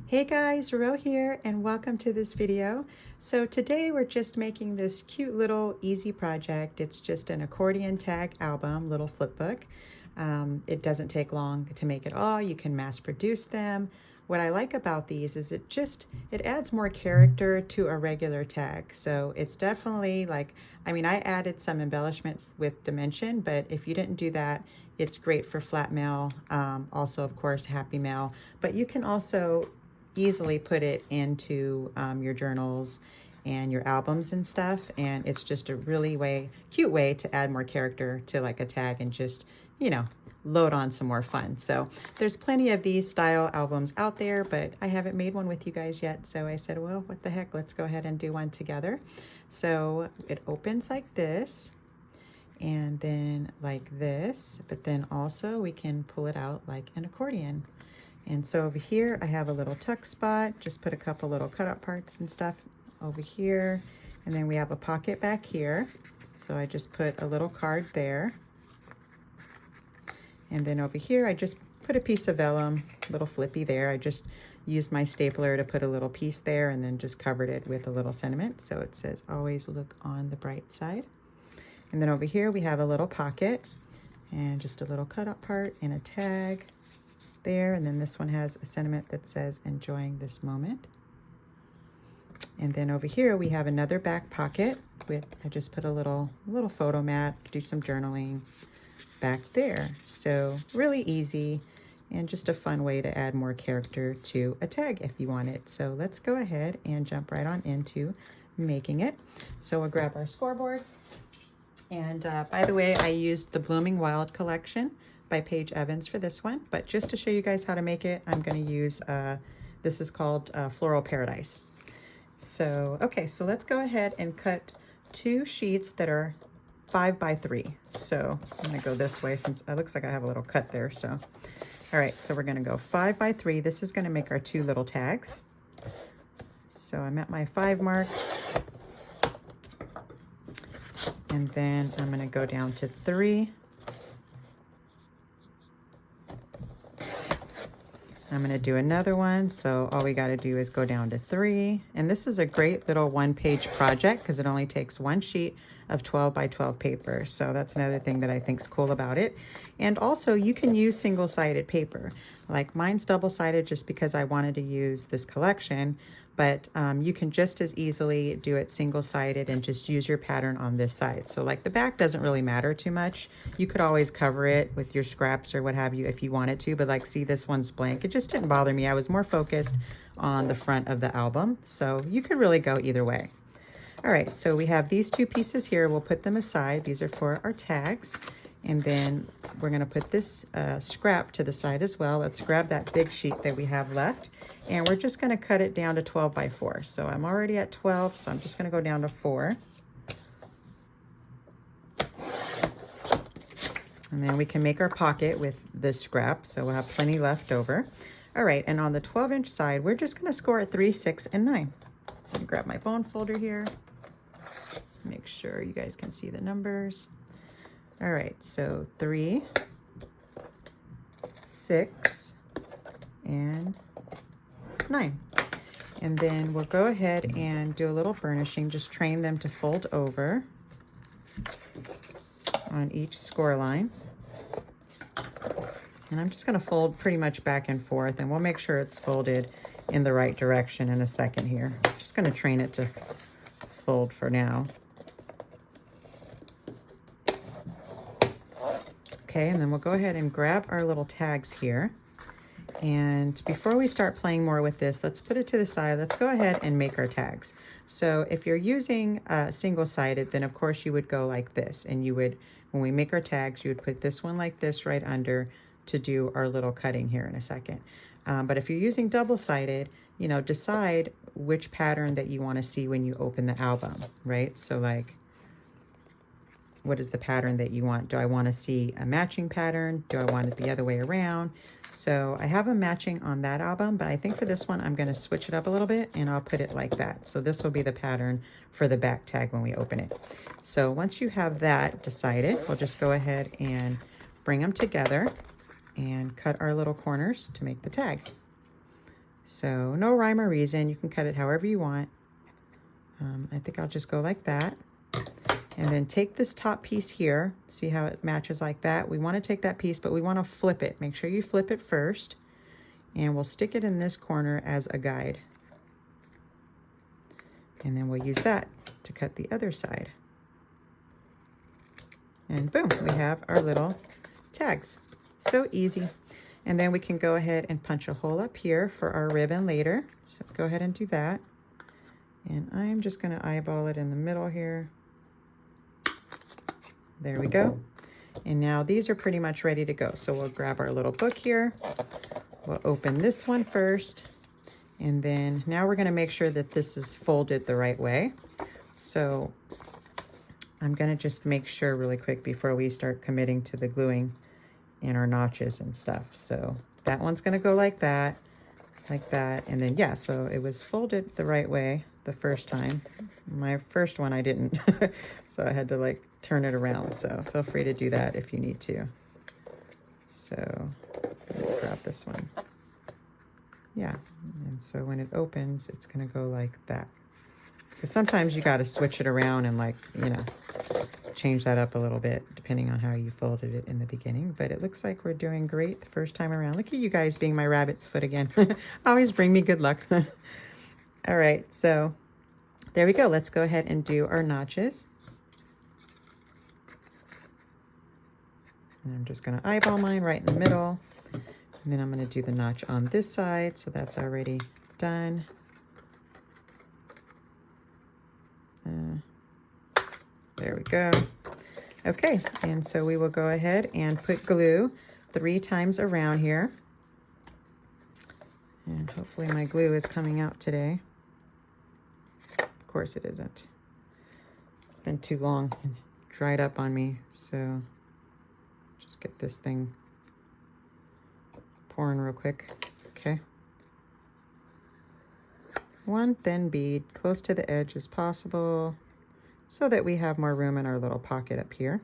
Hey guys, Ro here and welcome to this video. So today we're just making this cute little easy project. It's just an accordion tag album, little flip book. It doesn't take long to make it all. You can mass produce them. What I like about these is it adds more character to a regular tag. So it's definitely like, I added some embellishments with dimension, but if you didn't do that, it's great for flat mail, also of course happy mail, but you can also easily put it into your journals and your albums and stuff, and it's just a really cute way to add more character to like a tag and just, load on some more fun. So there's plenty of these style albums out there, but I haven't made one with you guys yet, so I said, well, what the heck, let's go ahead and do one together. So it opens like this and then like this, but then also we can pull it out like an accordion. And so over here, I have a little tuck spot, just put a couple little cutout parts and stuff over here. And then we have a pocket back here. So I just put a little card there. And then over here, I just put a piece of vellum, little flippy there. I just used my stapler to put a little piece there and then just covered it with a little sentiment. So it says, always look on the bright side. And then over here, we have a little pocket and just a little cutout part and a tag there, and then this one has a sentiment that says enjoying this moment. And then over here we have another back pocket with, I just put a little photo mat, do some journaling back there. So really easy and just a fun way to add more character to a tag if you want it. So let's go ahead and jump right on into making it. So we'll grab our scoreboard. And by the way, I used the Blooming Wild collection by Paige Evans for this one, but just to show you guys how to make it, I'm going to use this is called Floral Paradise. So okay, so let's go ahead and cut 2 sheets that are 5 by 3. So I'm going to go this way since it looks like I have a little cut there. So all right, so we're going to go 5 by 3. This is going to make our 2 little tags. So I'm at my 5 mark, and then I'm going to go down to 3. I'm going to do another one. So all we got to do is go down to 3. And this is a great little 1-page project because it only takes 1 sheet of 12 by 12 paper. So that's another thing that I think is cool about it. And also you can use single-sided paper. Like mine's double-sided just because I wanted to use this collection, but you can just as easily do it single-sided and just use your pattern on this side. So like the back doesn't really matter too much. You could always cover it with your scraps or what have you if you wanted to, but like see, this one's blank. It just didn't bother me. I was more focused on the front of the album. So you could really go either way. All right, so we have these 2 pieces here. We'll put them aside. These are for our tags. And then we're gonna put this scrap to the side as well. Let's grab that big sheet that we have left. And we're just gonna cut it down to 12 by 4. So I'm already at 12, so I'm just gonna go down to 4. And then we can make our pocket with this scrap, so we'll have plenty left over. All right, and on the 12-inch side, we're just gonna score at 3, 6, and 9. So I'm gonna grab my bone folder here. Make sure you guys can see the numbers. All right, so 3, 6, and 9. And then we'll go ahead and do a little burnishing, just train them to fold over on each score line. And I'm just going to fold pretty much back and forth, and we'll make sure it's folded in the right direction in a second here. I'm just going to train it to fold for now. Okay, and then we'll go ahead and grab our little tags here. And before we start playing more with this, let's put it to the side. Let's go ahead and make our tags. So if you're using single-sided, then of course you would go like this. And you would, when we make our tags, you would put this one like this right under to do our little cutting here in a second. But if you're using double-sided, decide which pattern that you want to see when you open the album, right? So like, what is the pattern that you want? Do I want to see a matching pattern? Do I want it the other way around? So I have a matching on that album, but I think for this one, I'm going to switch it up a little bit and I'll put it like that. So this will be the pattern for the back tag when we open it. So once you have that decided, we'll just go ahead and bring them together and cut our little corners to make the tag. So no rhyme or reason. You can cut it however you want. I think I'll just go like that. And then take this top piece here. See how it matches like that? We want to take that piece, but we want to flip it. Make sure you flip it first. And we'll stick it in this corner as a guide. And then we'll use that to cut the other side. And boom, we have our little tags. So easy. And then we can go ahead and punch a hole up here for our ribbon later. So go ahead and do that. And I'm just going to eyeball it in the middle here. There we go. And now these are pretty much ready to go. So we'll grab our little book here. We'll open this one first. And then now we're going to make sure that this is folded the right way. So I'm going to just make sure really quick before we start committing to the gluing and our notches and stuff. So that one's going to go like that. And then, yeah, so it was folded the right way the first time. My first one I didn't, so I had to like turn it around. So feel free to do that if you need to. So let's grab this one. Yeah, and so when it opens, it's gonna go like that. Because sometimes you gotta switch it around and like, you know, change that up a little bit depending on how you folded it in the beginning. But it looks like we're doing great the first time around. Look at you guys being my rabbit's foot again. Always bring me good luck. All right, so there we go. Let's go ahead and do our notches. And I'm just going to eyeball mine right in the middle. And then I'm going to do the notch on this side. So that's already done. There we go. Okay, and so we will go ahead and put glue 3 times around here. And hopefully my glue is coming out today. Of course it isn't. It's been too long and dried up on me. So just get this thing pouring real quick. Okay. 1 thin bead close to the edge as possible so that we have more room in our little pocket up here.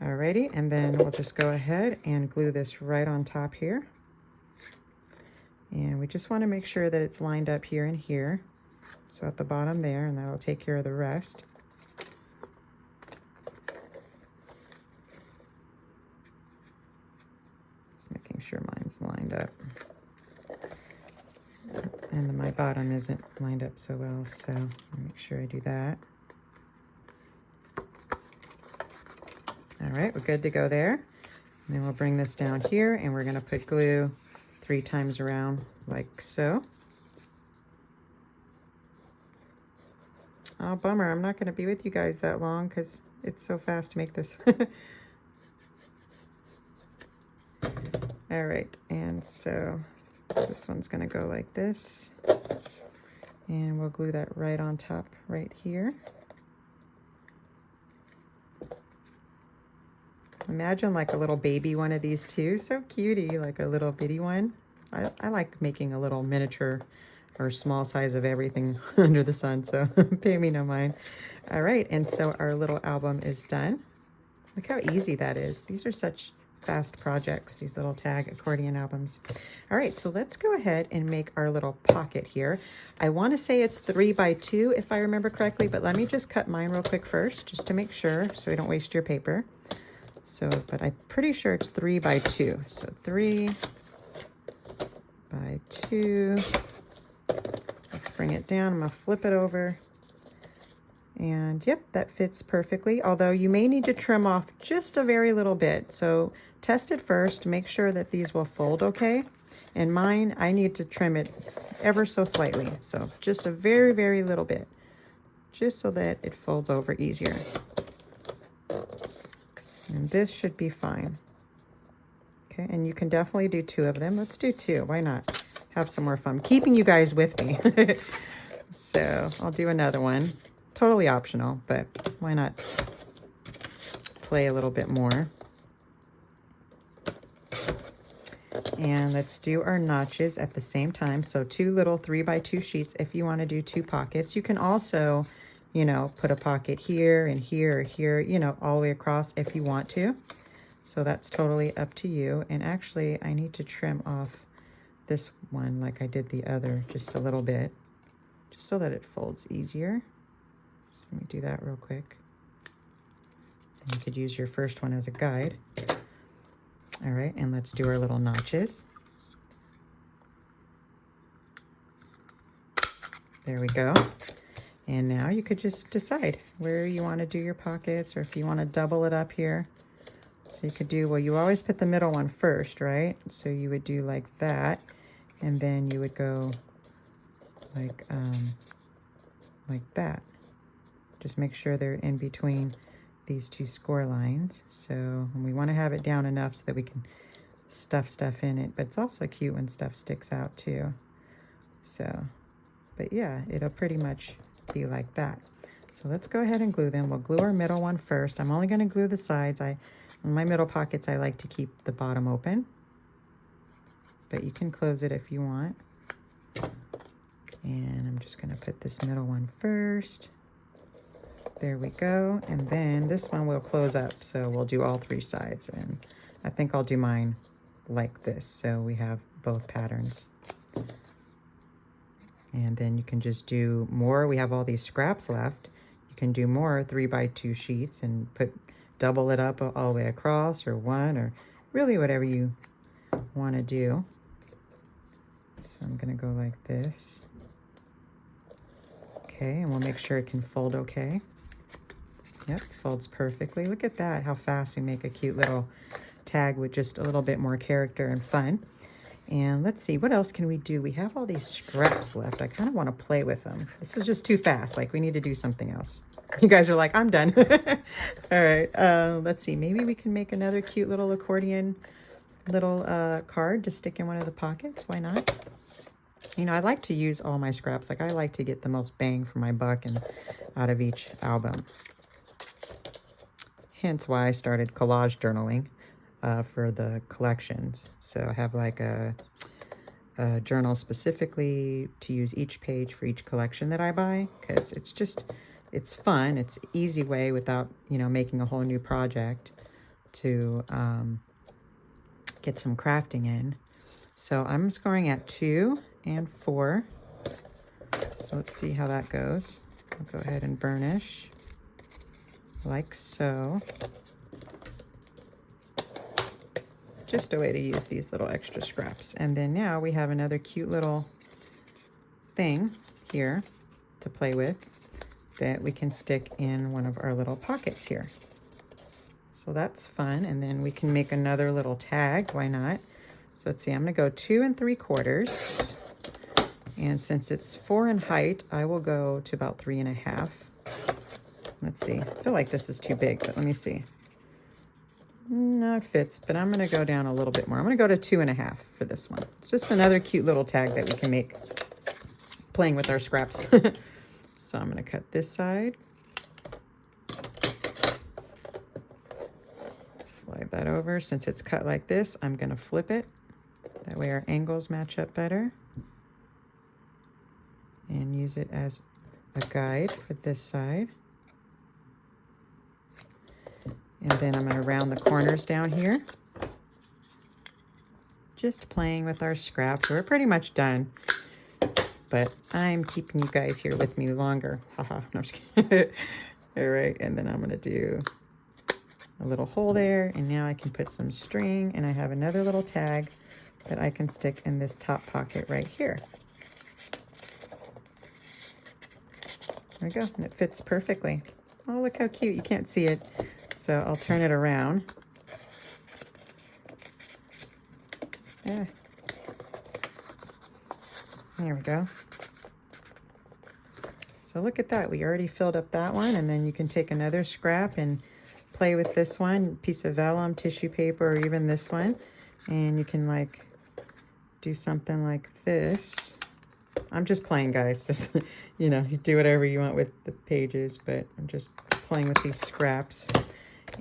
Alrighty, and then we'll just go ahead and glue this right on top here. And we just want to make sure that it's lined up here and here. So at the bottom there, and that'll take care of the rest. Just making sure mine's lined up. And then my bottom isn't lined up so well, so I'll make sure I do that. All right, we're good to go there. And then we'll bring this down here and we're gonna put glue 3 times around like so. Oh, bummer, I'm not gonna be with you guys that long because it's so fast to make this. All right, and so this one's gonna go like this. And we'll glue that right on top right here. Imagine like a little baby one of these too. So cutie, like a little bitty one. I like making a little miniature or small size of everything under the sun, so pay me no mind. All right, and so our little album is done. Look how easy that is. These are such fast projects, these little tag accordion albums. All right, so let's go ahead and make our little pocket here. I want to say it's 3 by 2 if I remember correctly, but let me just cut mine real quick first just to make sure so we don't waste your paper. So, but I'm pretty sure it's 3 by 2. So 3 by 2. Let's bring it down. I'm gonna flip it over. And yep, that fits perfectly. Although you may need to trim off just a very little bit. So test it first, make sure that these will fold okay. And mine, I need to trim it ever so slightly. So just a very, very little bit, just so that it folds over easier. And this should be fine. Okay, and you can definitely do 2 of them. Let's do 2, why not? Have some more fun keeping you guys with me. So I'll do another one. Totally optional, but why not play a little bit more? And let's do our notches at the same time. So 2 little 3 by 2 sheets if you want to do 2 pockets. You can also, you know, put a pocket here and here or here, you know, all the way across if you want to. So that's totally up to you. And actually, I need to trim off this one like I did the other just a little bit, just so that it folds easier. So let me do that real quick. And you could use your first one as a guide. All right, and let's do our little notches. There we go. And now you could just decide where you want to do your pockets, or if you want to double it up here. So you could do, well, you always put the middle one first, right? So you would do like that, and then you would go like that. Just make sure they're in between these two score lines. So, and we want to have it down enough so that we can stuff stuff in it, but it's also cute when stuff sticks out too. So, but yeah, it'll pretty much be like that. So let's go ahead and glue them. We'll glue our middle one first. I'm only going to glue the sides. In my middle pockets, I like to keep the bottom open, but you can close it if you want. And I'm just going to put this middle one first. There we go. And then this one will close up. So we'll do all three sides. And I think I'll do mine like this, so we have both patterns. And then you can just do more. We have all these scraps left. You can do more 3x2 sheets and double it up all the way across, or one, or really whatever you want to do. So I'm going to go like this. Okay, and we'll make sure it can fold okay. Yep, folds perfectly. Look at that, how fast we make a cute little tag with just a little bit more character and fun. And let's see, what else can we do? We have all these scraps left. I kind of want to play with them. This is just too fast. Like, we need to do something else. You guys are like, I'm done. All right, let's see. Maybe we can make another cute little accordion little card to stick in one of the pockets. Why not? You know, I like to use all my scraps. Like, I like to get the most bang for my buck and out of each album. Hence why I started collage journaling for the collections. So I have like a journal specifically to use each page for each collection that I buy, because it's fun. It's an easy way without, you know, making a whole new project to get some crafting in. So I'm scoring at 2 and 4. So let's see how that goes. I'll go ahead and burnish like so. Just a way to use these little extra scraps. And then now we have another cute little thing here to play with that we can stick in one of our little pockets here. So that's fun. And then we can make another little tag. Why not? So let's see, I'm going to go 2 3/4. And since it's 4 in height, I will go to about 3 1/2. Let's see. I feel like this is too big, but let me see. No, it fits, but I'm going to go down a little bit more. I'm going to go to 2 1/2 for this one. It's just another cute little tag that we can make playing with our scraps. So I'm going to cut this side. Slide that over. Since it's cut like this, I'm going to flip it. That way our angles match up better. And use it as a guide for this side. And then I'm going to round the corners down here. Just playing with our scraps. We're pretty much done. But I'm keeping you guys here with me longer. Haha, no, I'm just kidding. All right, and then I'm going to do a little hole there. And now I can put some string. And I have another little tag that I can stick in this top pocket right here. There we go. And it fits perfectly. Oh, look how cute. You can't see it. So I'll turn it around. Yeah. There we go. So look at that. We already filled up that one, and then you can take another scrap and play with this one, piece of vellum, tissue paper, or even this one, and you can like do something like this. I'm just playing, guys. Just, you know, you do whatever you want with the pages, but I'm just playing with these scraps.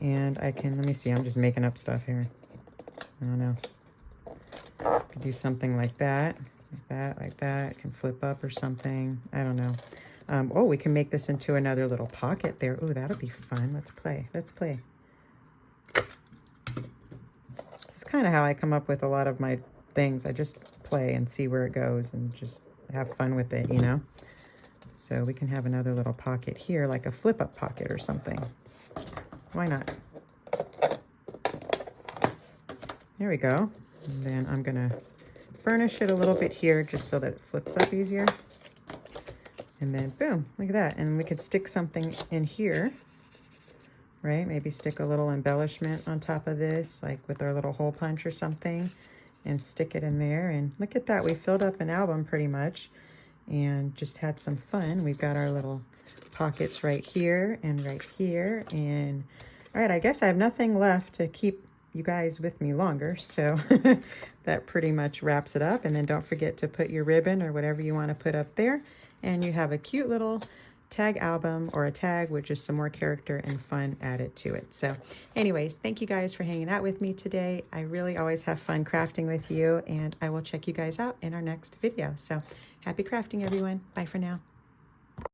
And I can, let me see, I'm just making up stuff here. I don't know. I could do something like that, like that, like that. It can flip up or something. I don't know. Oh, we can make this into another little pocket there. Oh, that'll be fun. Let's play. Let's play. kind of how I come up with a lot of my things. I just play and see where it goes and just have fun with it, you know. So we can have another little pocket here, like a flip-up pocket or something. Why not? There we go. And then I'm gonna burnish it a little bit here just so that it flips up easier. And then boom, look at that. And we could stick something in here, right? Maybe stick a little embellishment on top of this, like with our little hole punch or something, and stick it in there. And look at that, we filled up an album pretty much and just had some fun. We've got our little pockets right here and right here. And all right, I guess I have nothing left to keep you guys with me longer, so that pretty much wraps it up. And then don't forget to put your ribbon or whatever you want to put up there, and you have a cute little tag album, or a tag with just some more character and fun added to it. So anyways, thank you guys for hanging out with me today. I really always have fun crafting with you, and I will check you guys out in our next video. So happy crafting, everyone. Bye for now.